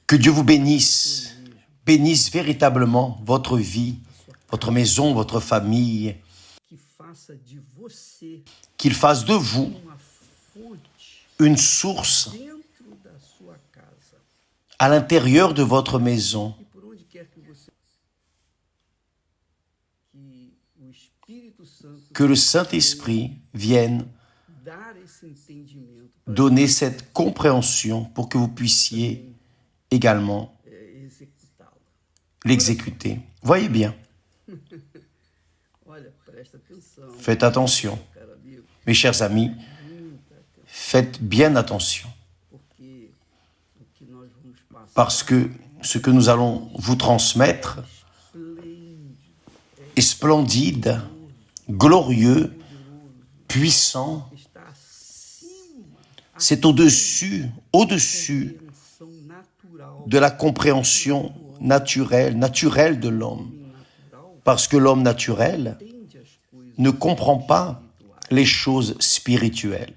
Que Dieu vous bénisse, bénisse véritablement votre vie, votre maison, votre famille, qu'il fasse de vous une source à l'intérieur de votre maison, que le Saint-Esprit vienne donner cette compréhension pour que vous puissiez également l'exécuter. Voyez bien. Faites attention. Mes chers amis, faites bien attention. Parce que ce que nous allons vous transmettre est splendide, glorieux, puissant. C'est au-dessus de la compréhension naturelle de l'homme. Parce que l'homme naturel ne comprend pas les choses spirituelles.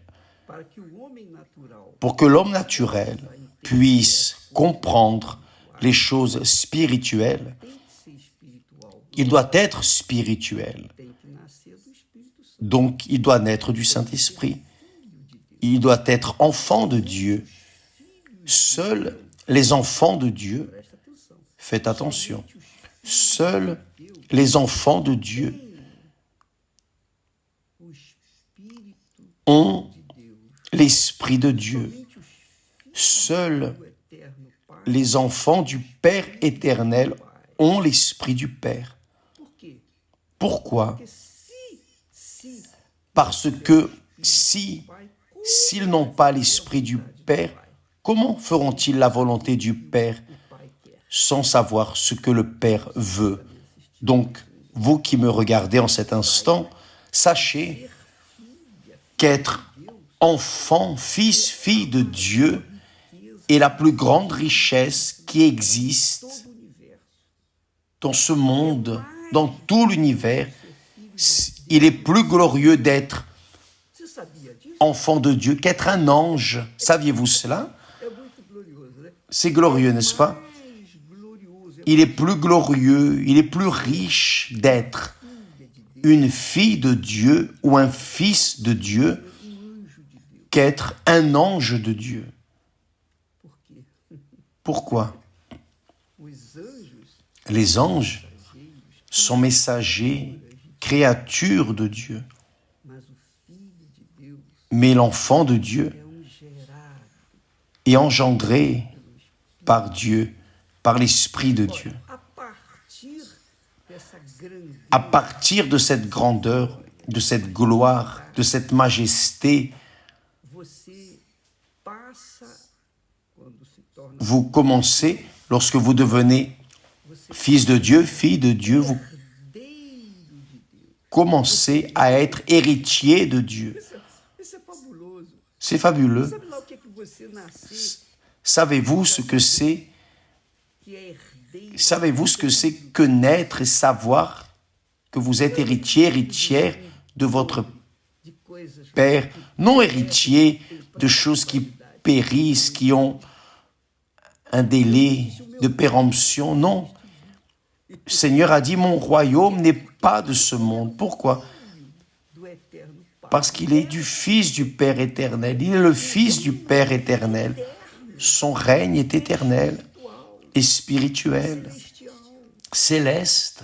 Pour que l'homme naturel puisse comprendre les choses spirituelles, il doit être spirituel. Donc, il doit naître du Saint-Esprit. Il doit être enfant de Dieu. Seuls les enfants de Dieu, faites attention, seuls les enfants de Dieu ont l'Esprit de Dieu. Seuls les enfants du Père éternel ont l'Esprit du Père. Pourquoi? Parce que s'ils n'ont pas l'Esprit du Père, comment feront-ils la volonté du Père sans savoir ce que le Père veut? Donc, vous qui me regardez en cet instant, sachez qu'être enfant, fils, fille de Dieu est la plus grande richesse qui existe dans ce monde, dans tout l'univers. Il est plus glorieux d'être enfant de Dieu qu'être un ange. Saviez-vous cela? C'est glorieux, n'est-ce pas? Il est plus glorieux, il est plus riche d'être une fille de Dieu ou un fils de Dieu qu'être un ange de Dieu. Pourquoi? Les anges sont messagers, créatures de Dieu. Mais l'enfant de Dieu est engendré par Dieu, par l'Esprit de Dieu. À partir de cette grandeur, de cette gloire, de cette majesté, vous commencez, lorsque vous devenez fils de Dieu, fille de Dieu, vous commencez à être héritier de Dieu. C'est fabuleux. Savez-vous ce que c'est? Savez-vous ce que c'est que naître et savoir que vous êtes héritier, héritière de votre Père? Non héritier de choses qui périssent, qui ont un délai de péremption, non. Le Seigneur a dit, mon royaume n'est pas de ce monde. Pourquoi? Parce qu'il est du Fils du Père éternel. Il est le Fils du Père éternel. Son règne est éternel et spirituel, céleste.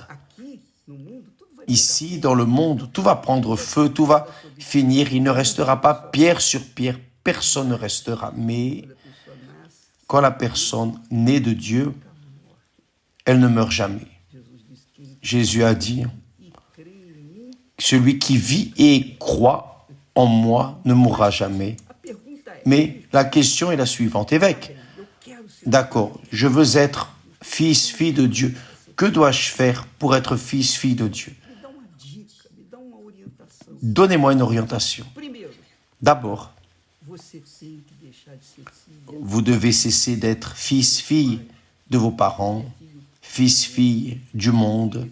Ici, dans le monde, tout va prendre feu, tout va finir. Il ne restera pas pierre sur pierre. Personne ne restera. Mais quand la personne naît de Dieu, elle ne meurt jamais. Jésus a dit, celui qui vit et croit en moi ne mourra jamais. Mais la question est la suivante. Évêque, d'accord, je veux être fils, fille de Dieu. Que dois-je faire pour être fils, fille de Dieu? Donnez-moi une orientation. D'abord, vous devez cesser d'être fils, fille de vos parents, fils, fille du monde,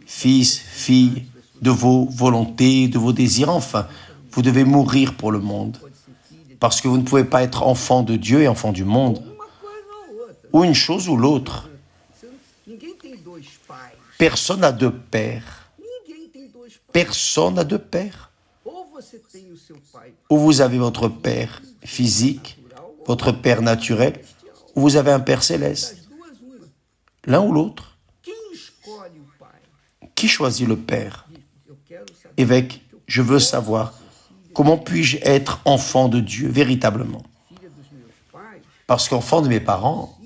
fils, fille de vos volontés, de vos désirs. Enfin, vous devez mourir pour le monde. Parce que vous ne pouvez pas être enfant de Dieu et enfant du monde. ou une chose ou l'autre. Ninguém tem dois pais. Personne n'a deux pères. Ninguém tem dois pais. Personne n'a deux pères. Ou você tem o seu pai Ou vous avez votre père physique, votre père naturel, ou vous avez un père céleste. das duas, uma. L'un ou l'autre. Quem escolhe o pai? Qui choisit le père? Eu quero saber. Évêque, je veux savoir comment puis-je être enfant de Dieu véritablement. Filha dos meus pais, Parce qu'enfant de mes parents,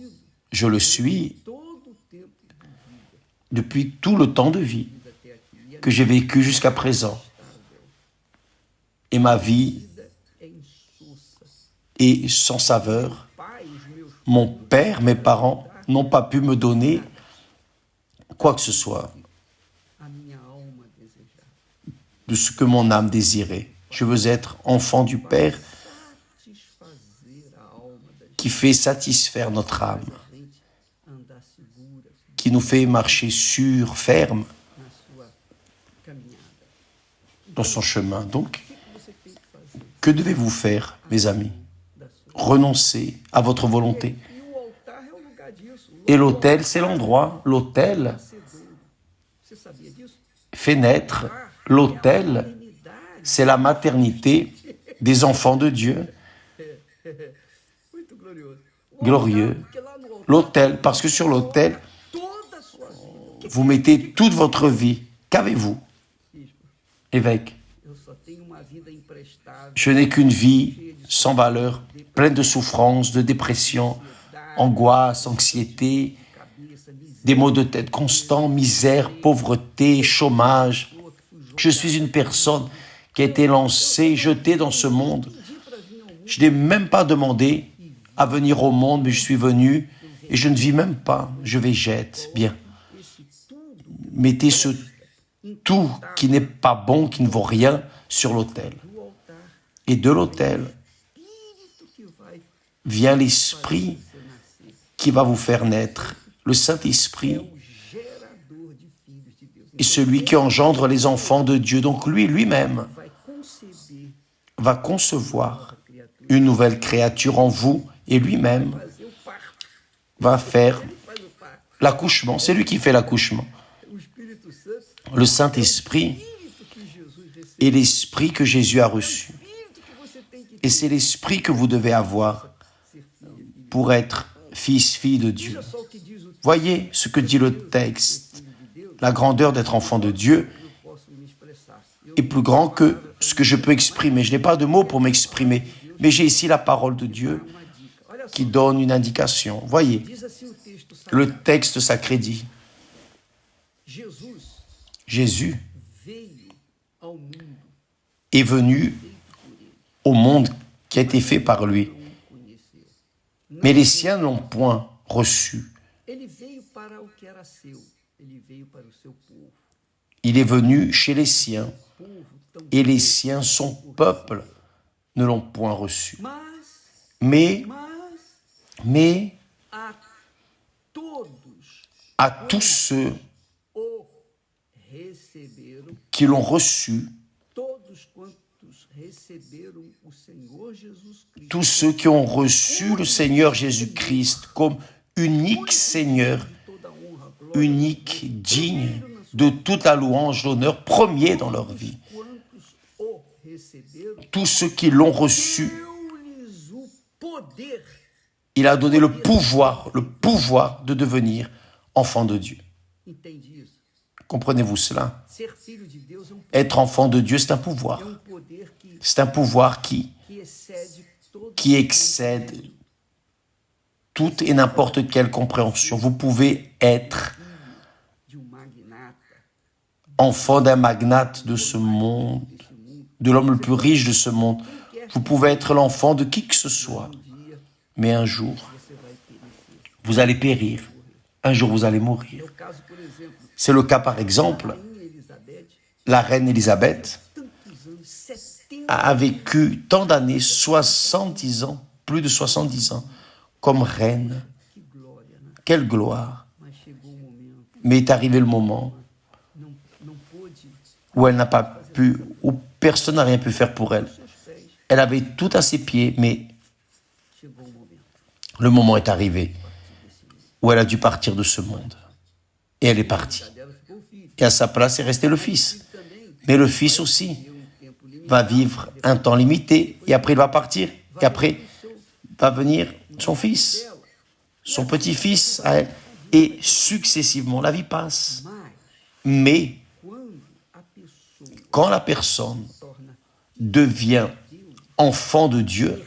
je le suis todo o tempo depuis tout le temps de vie até aqui. que j'ai vécu jusqu'à présent. Et ma vie A vida é insossa. est sans saveur. Pai, os meus Mon père, mes parents n'ont pas pu me donner quoi que ce soit a minha alma desejava. de ce que mon âme désirait. Je veux être enfant du Père Satisfazer a alma da qui fait satisfaire notre âme, gente andar segura qui nous fait marcher sûr, ferme na sua caminhada. dans son chemin. Donc, O que você tem que fazer que devez-vous faire, mes amis? da sua Renoncer à votre volonté. E o altar é o lugar disso. Et l'autel, c'est l'endroit. L'autel Nascedouro. Você sabia disso? fait naître. É a L'autel, maternidade. c'est la maternité des enfants de Dieu. Muito glorioso. Glorieux. Porque lá no altar, L'autel, parce que sur l'autel, toda a sua vida. vous mettez toute votre vie. Qu'avez-vous, Bispo, évêque? eu só tenho uma vida imprestável. Je n'ai qu'une vie sans valeur, pleine de souffrance, de dépression, angoisse, anxiété, Cabeça, miséria. des maux de tête constants, misère, pauvreté, chômage. Je suis une personne qui a été lancée, jetée dans ce monde. Pedi para vir ao mundo. Je n'ai même pas demandé à venir au monde, mais je suis venu et je ne vis même pas. Je vais jette. Bien. Esse tudo Mettez ce tout qui n'est pas bon, qui ne vaut rien, sur l'autel. do altar. Et de l'autel Espírito que vai vient l'esprit você nascer. qui va vous faire naître. Le Saint-Esprit O gerador de filhos de Deus. est celui qui engendre les enfants de Dieu. Donc lui-même Vai conceber va concevoir a criatura. une nouvelle créature en vous et lui-même Fazer o parto. va faire Ele faz o parto. l'accouchement. C'est lui qui fait l'accouchement. O Espírito Santo, Le Saint-Esprit Espírito que Jesus recebeu. est l'esprit que Jésus a reçu. Espírito que você tem que Et c'est l'esprit que vous devez avoir ser filho, filho. pour être fils, fille de Dieu. Veja só o que diz o Voyez ce que dit le texte. filho de Deus. La grandeur d'être enfant de Dieu Eu posso me expressar. Eu est plus grand que ce que je peux exprimer. Je n'ai pas de mots pour m'exprimer, mais j'ai ici la parole de Dieu uma dica. Olha só, qui donne une indication. Voyez, diz assim o texto sagrado. le texte sacré dit, Jesus Jésus veio ao mundo, est venu au monde qui a été fait par lui, não o conheceu. mais les siens ne l'ont point reçu. Ele veio para o que era seu. Ele veio para o seu povo. Il est venu chez les siens, Povo tão et les siens, son peuple, ne l'ont point reçu. mas Mais a todos à tous ceux o receberam, qui l'ont reçu, todos quantos receberam o Senhor Jesus Cristo. tous ceux qui ont reçu le Seigneur Jésus-Christ comme unique Seigneur, Toda honra, glória, unique, digne de toute la louange, l'honneur, premier dans leur vie. quantos o receberam, Tous ceux qui l'ont reçu, deu-lhes o poder. il a donné le pouvoir de devenir enfant de Dieu. Entende isso? Comprenez-vous cela? Ser filho de Deus é Être enfant de Dieu, c'est un pouvoir. poder C'est un pouvoir que excede todo qui excède toute et n'importe quelle compréhension. Vous pouvez être de magnata, enfant d'un magnate de ce monde, de l'homme le plus riche de ce monde. Vous pouvez être l'enfant de qui que ce soit. dia Mais un jour, você vai perecer. vous allez périr. Un jour, vous allez mourir. No caso, por exemplo, C'est le cas, par exemple, Rainha Elizabeth, la reine Élisabeth tantos anos, 70 a vécu tant d'années, 70 ans, plus de 70 ans, comme reine. que glória, né? Quelle gloire! Mas chegou o momento, Mais est arrivé le moment não pôde où elle n'a pas pu, où personne n'a rien pu faire pour elle. seus pés. Elle avait tout à ses pieds, mais Chegou o momento le moment est arrivé. desse où elle a dû partir de ce monde. Et elle est partie. Et à sa place est resté le Fils. Mais le Fils aussi va vivre un temps limité et après il va partir. Et après va venir son Fils, son petit-fils à elle. Et successivement, la vie passe. Mais quand la personne devient enfant de Dieu,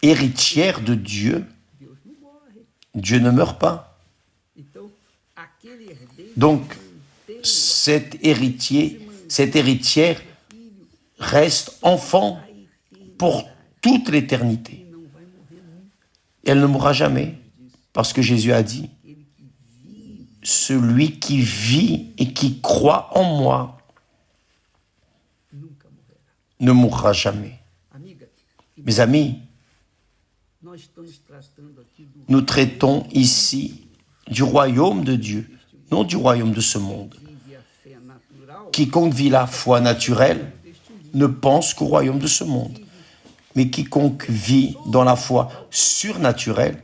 héritière de Dieu, Dieu ne meurt pas. Donc, cet héritier, cette héritière reste enfant pour toute l'éternité. Elle ne mourra jamais, parce que Jésus a dit, celui qui vit et qui croit en moi ne mourra jamais. Mes amis, nous traitons ici du royaume de Dieu, non du royaume de ce monde. Quiconque vit la foi naturelle ne pense qu'au royaume de ce monde. Mais quiconque vit dans la foi surnaturelle,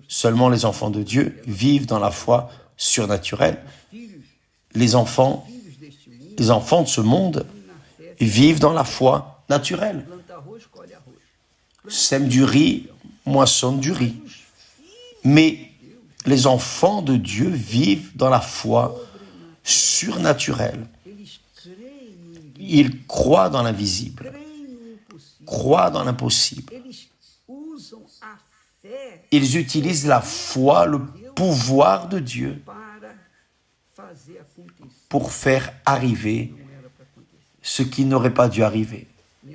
seulement les enfants de Dieu vivent dans la foi surnaturelle. Les enfants de ce monde vivent dans la foi naturelle. Sème du riz, moissonne du riz. Mais les enfants de Dieu vivent dans la foi surnaturelle. Ils croient dans l'invisible, croient dans l'impossible. Ils utilisent la foi, le pouvoir de Dieu pour faire arriver ce qui n'aurait pas dû arriver. Vous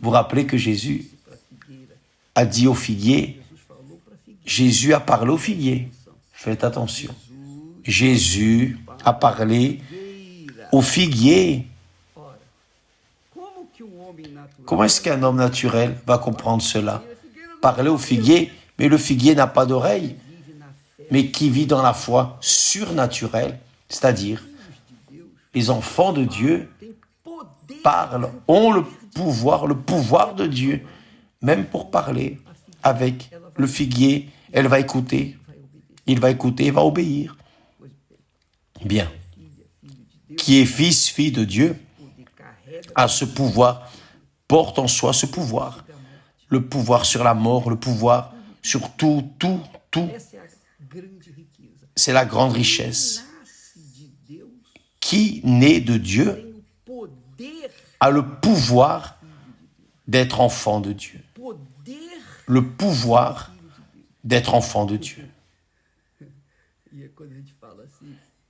vous rappelez que Jésus a dit au figuier, Jésus a parlé au figuier. Faites attention. Jésus a parlé au figuier. Comment est-ce qu'un homme naturel va comprendre cela? Parler au figuier, mais le figuier n'a pas d'oreille, mais qui vit dans la foi surnaturelle, c'est-à-dire les enfants de Dieu parlent, ont le pouvoir de Dieu, même pour parler avec le figuier, elle va écouter, il va écouter, il va obéir. Bien. Qui est fils, fille de Dieu, a ce pouvoir, porte en soi ce pouvoir. Le pouvoir sur la mort, le pouvoir sur tout. C'est la grande richesse. Qui naît de Dieu a le pouvoir d'être enfant de Dieu. Le pouvoir d'être enfant de Dieu.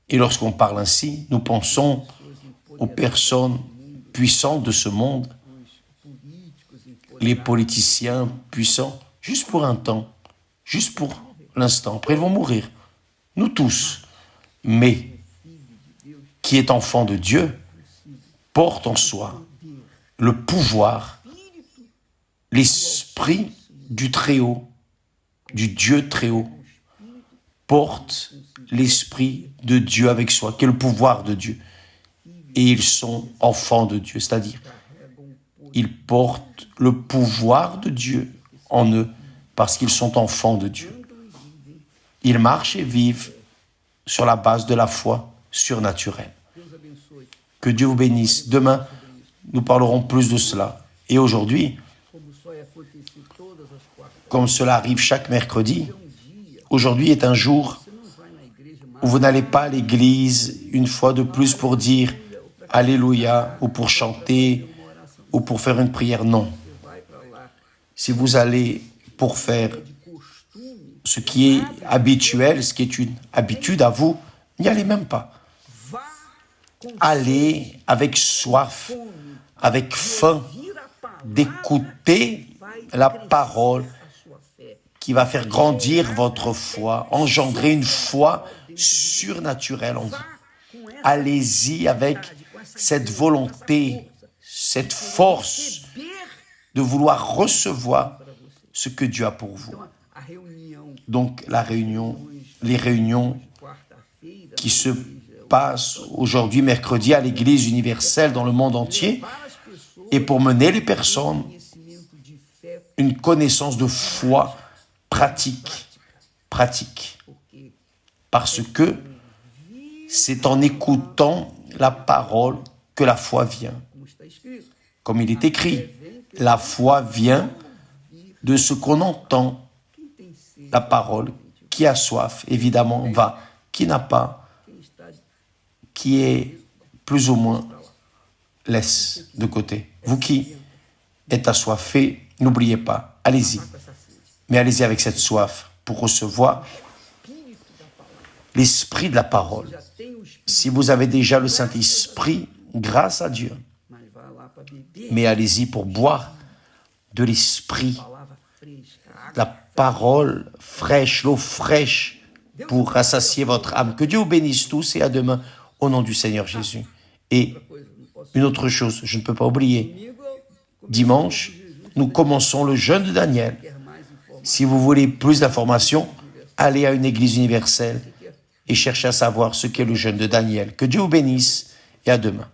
Et lorsqu'on parle ainsi, nous pensons aux personnes puissantes de ce monde, les politiciens puissants, juste pour un temps, juste pour l'instant. Après, ils vont mourir. Nous tous. Mais qui est enfant de Dieu porte en soi le pouvoir, l'esprit du Très-Haut, du Dieu Très-Haut, porte l'esprit de Dieu avec soi, qui est le pouvoir de Dieu. Et ils sont enfants de Dieu, c'est-à-dire ils portent le pouvoir de Dieu en eux parce qu'ils sont enfants de Dieu. Ils marchent et vivent sur la base de la foi surnaturelle. Que Dieu vous bénisse. Demain, nous parlerons plus de cela. Et aujourd'hui, comme cela arrive chaque mercredi, aujourd'hui est un jour où vous n'allez pas à l'église une fois de plus pour dire « Alléluia » ou pour chanter ou pour faire une prière. Non. Si vous allez pour faire ce qui est habituel, ce qui est une habitude à vous, n'y allez même pas. Allez avec soif, avec faim, d'écouter la parole qui va faire grandir votre foi, engendrer une foi surnaturelle en vous. Allez-y avec cette volonté, cette force de vouloir recevoir ce que Dieu a pour vous. Donc les réunions qui se passent aujourd'hui, mercredi, à l'Église universelle dans le monde entier, et pour mener les personnes une connaissance de foi pratique, pratique. porque Parce que c'est en écoutant la parole que la foi vient. como está escrito, Comme il est écrit, la foi vient de ce qu'on entend. quem tem sede, La parole, qui a soif, évidemment, va. Qui n'a pas, quem está qui est plus ou moins, laisse de côté. Vous qui êtes assoiffés, n'oubliez pas, allez-y. com essa sede, Mais allez-y avec cette soif pour recevoir espírito da palavra, l'esprit de la parole. já tem o espírito, Si vous avez déjà le Saint-Esprit, grâce à Dieu, mas vai lá para beber mais allez-y pour boire de l'esprit, a palavra fresca, a água. la parole fraîche, l'eau fraîche pour rassasier votre âme. Que Dieu vous bénisse tous et à demain au nom du Seigneur Jésus. Et Coisa, não posso. une autre chose, je ne peux pas oublier, Domingo, dimanche, nous commençons le jeûne de Daniel. quer mais informação. Si vous voulez plus d'informations, allez à une église universelle et cherchez à savoir ce qu'est le jeûne de Daniel. Que Dieu vous bénisse et à demain.